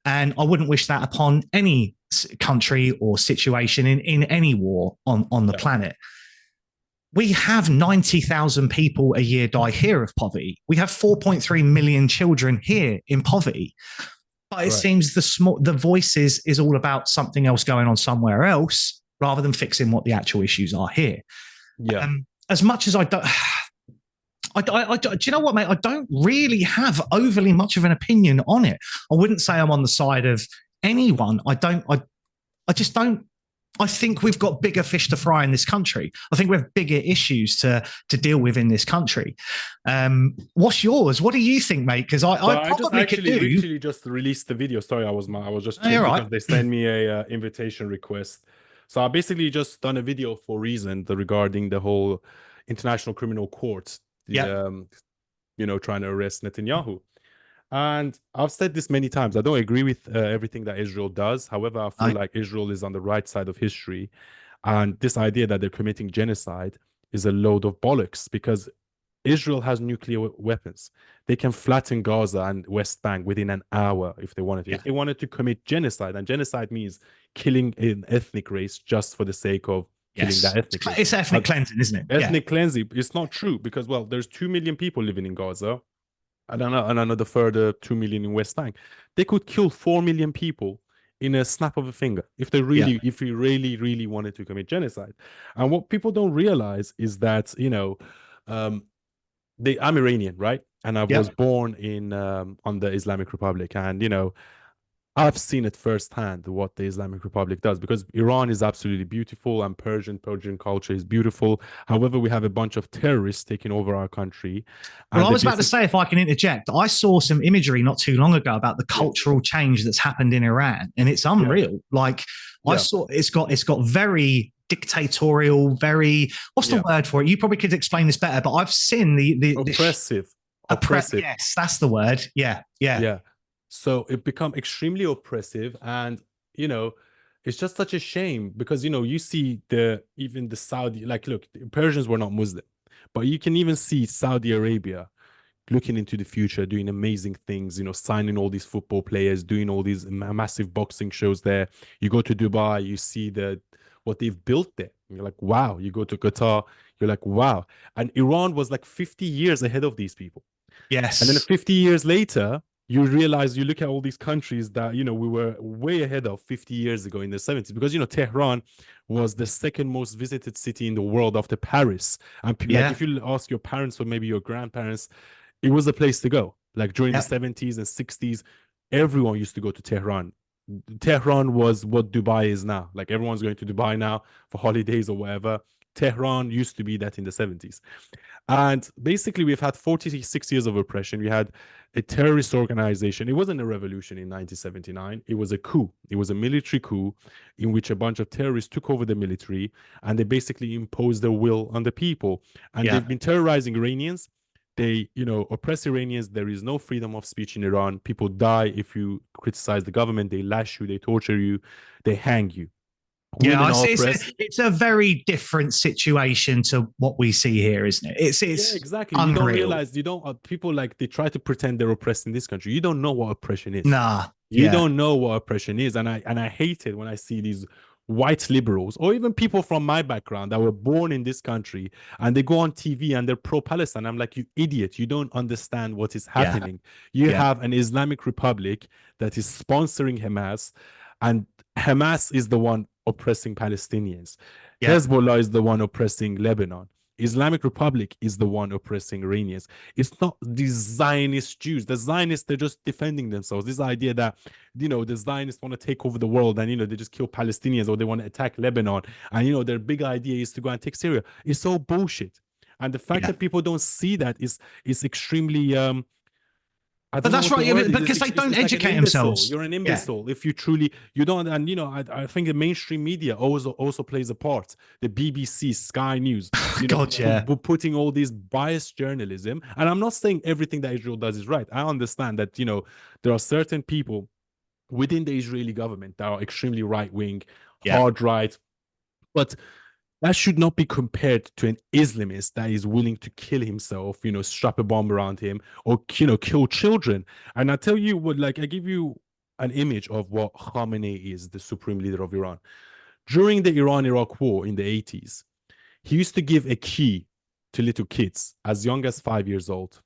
And I wouldn't wish that upon any country or situation in any war on the planet. We have 90,000 people a year die here of poverty. We have 4.3 million children here in poverty. But it seems the voices is all about something else going on somewhere else, rather than fixing what the actual issues are here. Yeah. As much as I don't, do you know what, mate? I don't really have overly much of an opinion on it. I wouldn't say I'm on the side of anyone. I just don't. I think we've got bigger fish to fry in this country. I think we have bigger issues to deal with in this country. What's yours? What do you think, mate? Because I probably just literally just released the video. Sorry, I was just because they sent me a invitation request. So I basically just done a video for Reason regarding the whole International Criminal Court, trying to arrest Netanyahu. And I've said this many times. I don't agree with everything that Israel does. However, I feel like Israel is on the right side of history. And this idea that they're committing genocide is a load of bollocks because Israel has nuclear weapons. They can flatten Gaza and West Bank within an hour if they wanted to. If they wanted to commit genocide, and genocide means killing an ethnic race just for the sake of killing that ethnic race. It's ethnic cleansing, isn't it? Ethnic cleansing. It's not true because, well, there's 2 million people living in Gaza. And another further 2 million in West Bank. They could kill 4 million people in a snap of a finger if we really wanted to commit genocide. And what people don't realize is that, I'm Iranian, right? And I was born in on the Islamic Republic. And, I've seen it firsthand what the Islamic Republic does because Iran is absolutely beautiful and Persian culture is beautiful. However, we have a bunch of terrorists taking over our country. Well, I was about to say, if I can interject, I saw some imagery not too long ago about the cultural change that's happened in Iran, and it's unreal. I saw it's got very dictatorial, very what's the word for it? You probably could explain this better, but I've seen the oppressive. Yes, that's the word. Yeah. So it become extremely oppressive, and it's just such a shame because you see even the Saudi, look, the Persians were not Muslim, but you can even see Saudi Arabia looking into the future, doing amazing things, signing all these football players, doing all these massive boxing shows there. You go to Dubai, you see what they've built there. You're like, wow. You go to Qatar, you're like, wow. And Iran was like 50 years ahead of these people. Yes. And then 50 years later, you realize, you look at all these countries that, we were way ahead of 50 years ago in the 70s, because, Tehran was the second most visited city in the world after Paris. And if you ask your parents or maybe your grandparents, it was a place to go. Like during the 70s and 60s, everyone used to go to Tehran. Tehran was what Dubai is now. Like everyone's going to Dubai now for holidays or whatever. Tehran used to be that in the 70s. And basically, we've had 46 years of oppression. We had a terrorist organization. It wasn't a revolution in 1979. It was a coup. It was a military coup in which a bunch of terrorists took over the military and they basically imposed their will on the people. And Yeah. they've been terrorizing Iranians. They, oppress Iranians. There is no freedom of speech in Iran. People die if you criticize the government. They lash you. They torture you. They hang you. Yeah, Women are it's a very different situation to what we see here, isn't it? It's yeah, exactly. You don't unreal. realize, people they try to pretend they're oppressed in this country. You don't know what oppression is. Nah. You don't know what oppression is. And I hate it when I see these white liberals or even people from my background that were born in this country and they go on TV and they're pro-Palestine. I'm like, you idiot. You don't understand what is happening. You have an Islamic Republic that is sponsoring Hamas, and Hamas is the one oppressing Palestinians. Hezbollah is the one oppressing Lebanon. Islamic Republic is the one oppressing Iranians. It's not the Zionist Jews. The Zionists, they're just defending themselves. This idea that, the Zionists want to take over the world and, they just kill Palestinians or they want to attack Lebanon. And, their big idea is to go and take Syria. It's all bullshit. And the fact that people don't see that is extremely... But that's right, because they don't educate themselves. You're an imbecile if you don't. And I think the mainstream media also plays a part. The BBC, Sky News, putting all these biased journalism. And I'm not saying everything that Israel does is right. I understand that there are certain people within the Israeli government that are extremely right wing, hard right, but that should not be compared to an Islamist that is willing to kill himself, strap a bomb around him or, kill children. And I tell you what, I give you an image of what Khamenei is, the supreme leader of Iran. During the Iran-Iraq war in the 80s, he used to give a key to little kids as young as 5 years old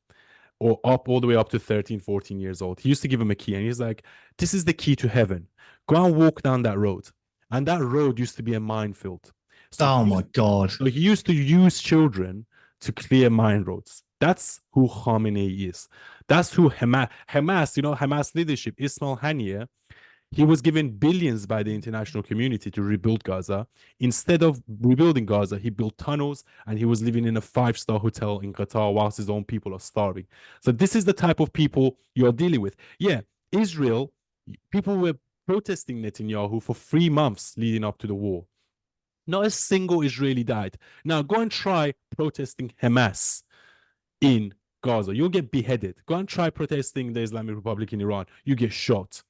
or all the way up to 13, 14 years old. He used to give them a key and he's like, this is the key to heaven. Go and walk down that road. And that road used to be a minefield. So my God. So he used to use children to clear mine roads. That's who Khamenei is. That's who Hamas, Hamas leadership, Ismail Haniyeh, he was given billions by the international community to rebuild Gaza. Instead of rebuilding Gaza, he built tunnels and he was living in a 5-star hotel in Qatar whilst his own people are starving. So this is the type of people you're dealing with. Yeah, Israel, people were protesting Netanyahu for 3 months leading up to the war. Not a single Israeli died. Now, go and try protesting Hamas in Gaza. You'll get beheaded. Go and try protesting the Islamic Republic in Iran. You get shot.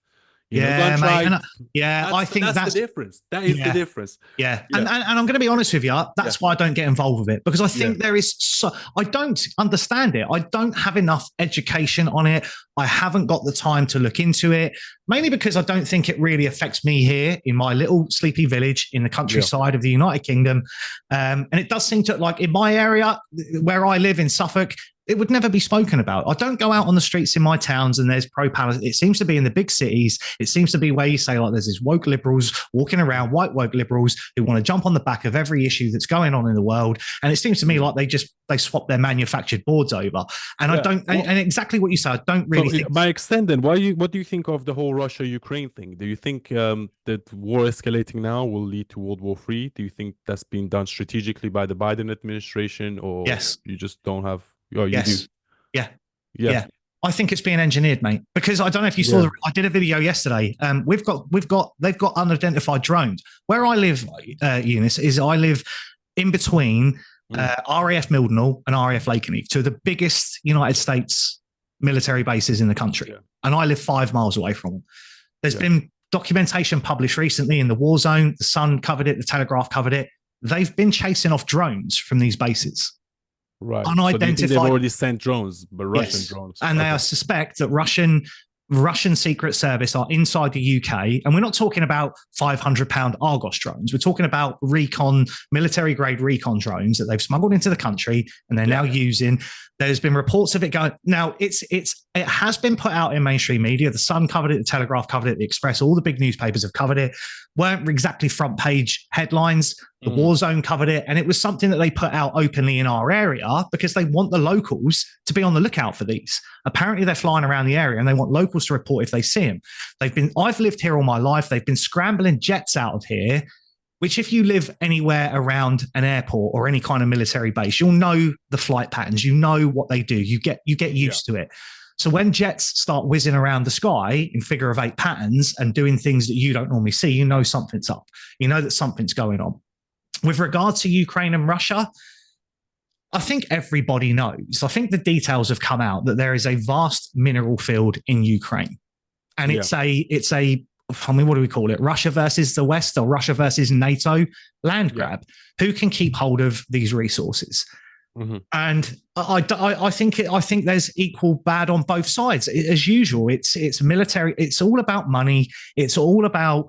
I think that's the difference. That is the difference. Yeah. And I'm going to be honest with you. That's why I don't get involved with it, because I think there is I don't understand it. I don't have enough education on it. I haven't got the time to look into it, mainly because I don't think it really affects me here in my little sleepy village in the countryside of the United Kingdom. And it does seem to, in my area where I live in Suffolk, it would never be spoken about. I don't go out on the streets in my towns and there's pro-Palestine. It seems to be in the big cities. It seems to be where you say there's these woke liberals walking around, white woke liberals who want to jump on the back of every issue that's going on in the world. And it seems to me like they swap their manufactured boards over. And I don't, and exactly what you said, I don't really think. By extent then, what do you think of the whole Russia-Ukraine thing? Do you think that war escalating now will lead to World War III? Do you think that's been done strategically by the Biden administration, or you just don't have... Oh, you do. Yeah. I think it's being engineered, mate. Because I don't know if you saw. I did a video yesterday. They've got unidentified drones. Where I live, Eunice, is I live in between RAF Mildenhall and RAF Lakenheath, two of the biggest United States military bases in the country, and I live 5 miles away from them. There's been documentation published recently in the War Zone. The Sun covered it. The Telegraph covered it. They've been chasing off drones from these bases. Right. Unidentified. So they've already sent drones, but Russian drones. And they suspect that Russian Secret Service are inside the UK. And we're not talking about £500 Argos drones. We're talking about military grade recon drones that they've smuggled into the country and they're now using. There's been reports of it going. Now, it has been put out in mainstream media. The Sun covered it, the Telegraph covered it, the Express, all the big newspapers have covered it. Weren't exactly front page headlines. The War Zone covered it. And it was something that they put out openly in our area because they want the locals to be on the lookout for these. Apparently, they're flying around the area and they want locals to report if they see them. I've lived here all my life. They've been scrambling jets out of here which if you live anywhere around an airport or any kind of military base, you'll know the flight patterns, you know what they do, you get used to it. So when jets start whizzing around the sky in figure of eight patterns and doing things that you don't normally see, you know something's up. You know that something's going on. With regard to Ukraine and Russia, I think everybody knows. I think the details have come out that there is a vast mineral field in Ukraine. And it's a I mean, what do we call it? Russia versus the West or Russia versus NATO land grab. Who can keep hold of these resources? Mm-hmm. And I think there's equal bad on both sides. As usual, it's military. It's all about money. It's all about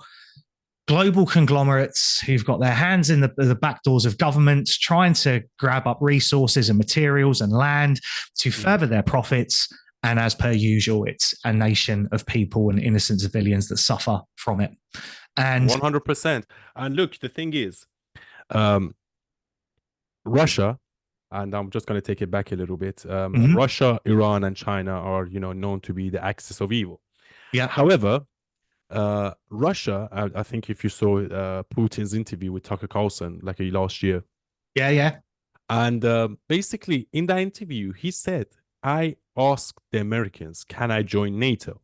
global conglomerates who've got their hands in the back doors of governments, trying to grab up resources and materials and land to further their profits. And as per usual, it's a nation of people and innocent civilians that suffer from it. And 100%. And look, the thing is, Russia, and I'm just going to take it back a little bit. Russia, Iran, and China are, known to be the axis of evil. Yeah. However, Russia, I think if you saw Putin's interview with Tucker Carlson like last year. Yeah. And basically in that interview, he said, I asked the Americans, can I join NATO?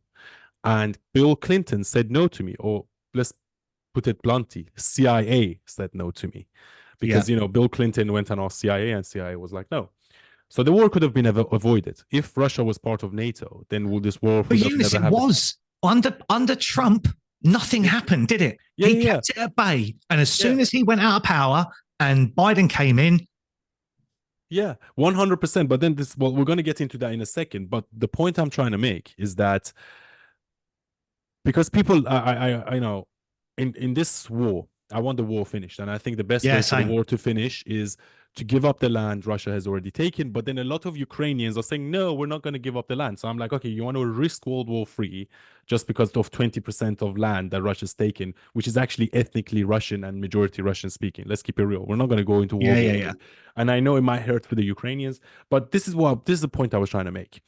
And Bill Clinton said no to me, or let's put it bluntly, CIA said no to me. Because, Bill Clinton went and asked CIA and CIA was like, no. So the war could have been avoided. If Russia was part of NATO, then would this war would have never happened. Was. Under Trump, nothing happened, did it? He kept it at bay. And as soon as he went out of power and Biden came in, 100%. But then we're going to get into that in a second. But the point I'm trying to make is that because people, I know, in this war, I want the war finished. And I think the best way for the war to finish is to give up the land Russia has already taken. But then a lot of Ukrainians are saying, no, we're not going to give up the land. So I'm like, okay, you want to risk World War III just because of 20% of land that Russia's taken, which is actually ethnically Russian and majority Russian speaking. Let's keep it real. We're not going to go into World War III. And I know it might hurt for the Ukrainians, but this is the point I was trying to make.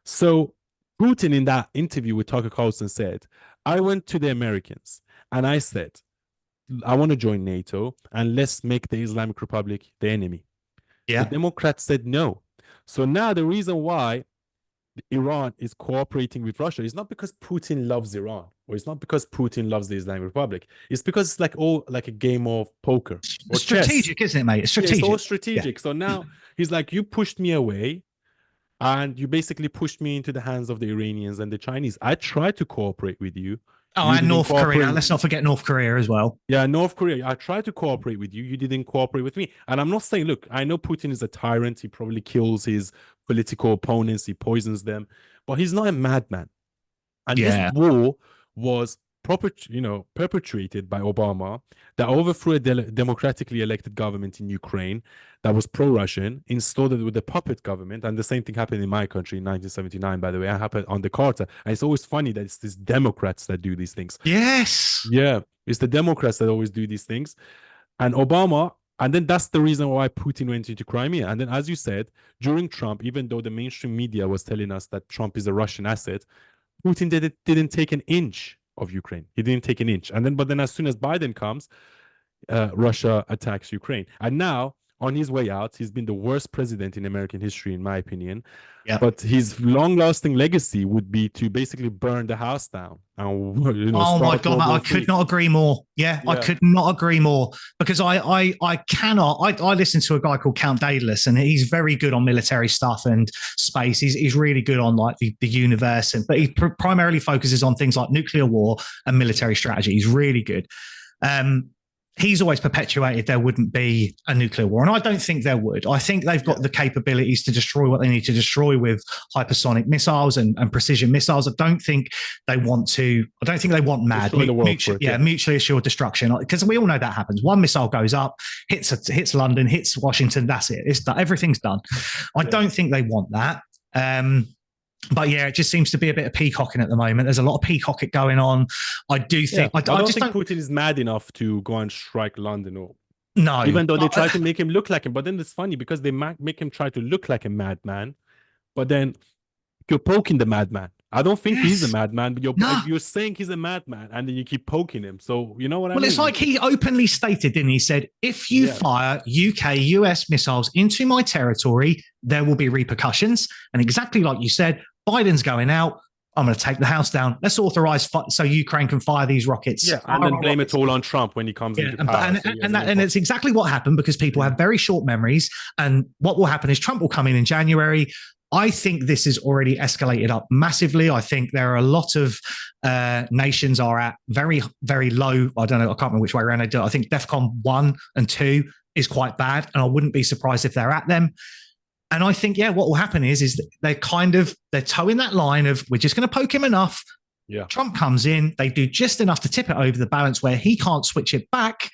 So Putin in that interview with Tucker Carlson said, I went to the Americans and I said, I want to join NATO and let's make the Islamic Republic the enemy. The Democrats said no. So now the reason why Iran is cooperating with Russia is not because Putin loves Iran, or it's not because Putin loves the Islamic Republic. It's because it's like a game of poker. Or strategic, isn't it, mate? It's strategic. It's all strategic. So now he's like, you pushed me away and you basically pushed me into the hands of the Iranians and the Chinese. I tried to cooperate with you. Oh, and North Korea. Let's not forget North Korea as well. Yeah, North Korea. I tried to cooperate with you. You didn't cooperate with me. And I'm not saying, look, I know Putin is a tyrant. He probably kills his political opponents. He poisons them. But he's not a madman. And this war was perpetrated by Obama that overthrew a democratically elected government in Ukraine that was pro-Russian, installed it with a puppet government. And the same thing happened in my country in 1979, by the way. It happened on the Carter. And it's always funny that it's these Democrats that do these things. Yes. Yeah. It's the Democrats that always do these things. And Obama, and then that's the reason why Putin went into Crimea. And then, as you said, during Trump, even though the mainstream media was telling us that Trump is a Russian asset, Putin didn't take an inch of Ukraine. He didn't take an inch. But then as soon as Biden comes, Russia attacks Ukraine. And now, on his way out, he's been the worst president in American history, in my opinion. Yeah. But his long-lasting legacy would be to basically burn the house down. And, oh my God, I could not agree more. Yeah, I could not agree more, because I listen to a guy called Count Daedalus, and he's very good on military stuff and space. He's really good on like the universe, but he primarily focuses on things like nuclear war and military strategy. He's really good. He's always perpetuated there wouldn't be a nuclear war. And I don't think there would. I think they've got the capabilities to destroy what they need to destroy with hypersonic missiles and precision missiles. I don't think they want mad, mutually assured destruction, because we all know that happens. One missile goes up, hits London, hits Washington, that's it. It's done. Everything's done. I don't think they want that. But yeah, it just seems to be a bit of peacocking at the moment. There's a lot of peacocking going on. I do think. I don't think Putin is mad enough to go and strike London. No, even though they try to make him look like him. But then it's funny because they make him try to look like a madman. But then you're poking the madman. I don't think he's a Yes. madman, but No. you're saying he's a madman, and then you keep poking him. So you know what I Well, mean? it's like he openly stated, didn't he? He said, if you Yeah. fire UK, US missiles into my territory, there will be repercussions. And exactly like you said, Biden's going out. I'm going to take the house down. Let's authorize so Ukraine can fire these rockets. Yeah, and then blame it all on Trump when he comes into power. And it's exactly what happened, because people have very short memories. And what will happen is Trump will come in January. I think this is already escalated up massively. I think there are a lot of nations are at very, very low. I don't know. I can't remember which way around they do it. I think DEFCON 1 and 2 is quite bad. And I wouldn't be surprised if they're at them. And I think, yeah, what will happen is they're towing that line of, we're just going to poke him enough. Yeah. Trump comes in, they do just enough to tip it over the balance where he can't switch it back.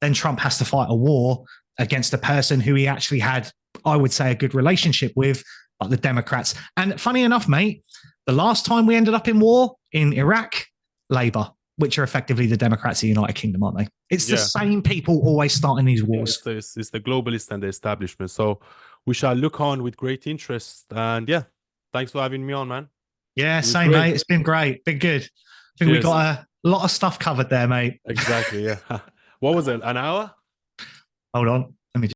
Then Trump has to fight a war against a person who he actually had, I would say, a good relationship with, like the Democrats. And funny enough, mate, the last time we ended up in war in Iraq, Labour, which are effectively the Democrats of the United Kingdom, aren't they? It's the same people always starting these wars. Yeah, it's the globalists and the establishment. So we shall look on with great interest. And yeah, thanks for having me on, man. Yeah, same, mate. It's been great. Been good. I think we got a lot of stuff covered there, mate. Exactly, yeah. What was it, an hour? Hold on.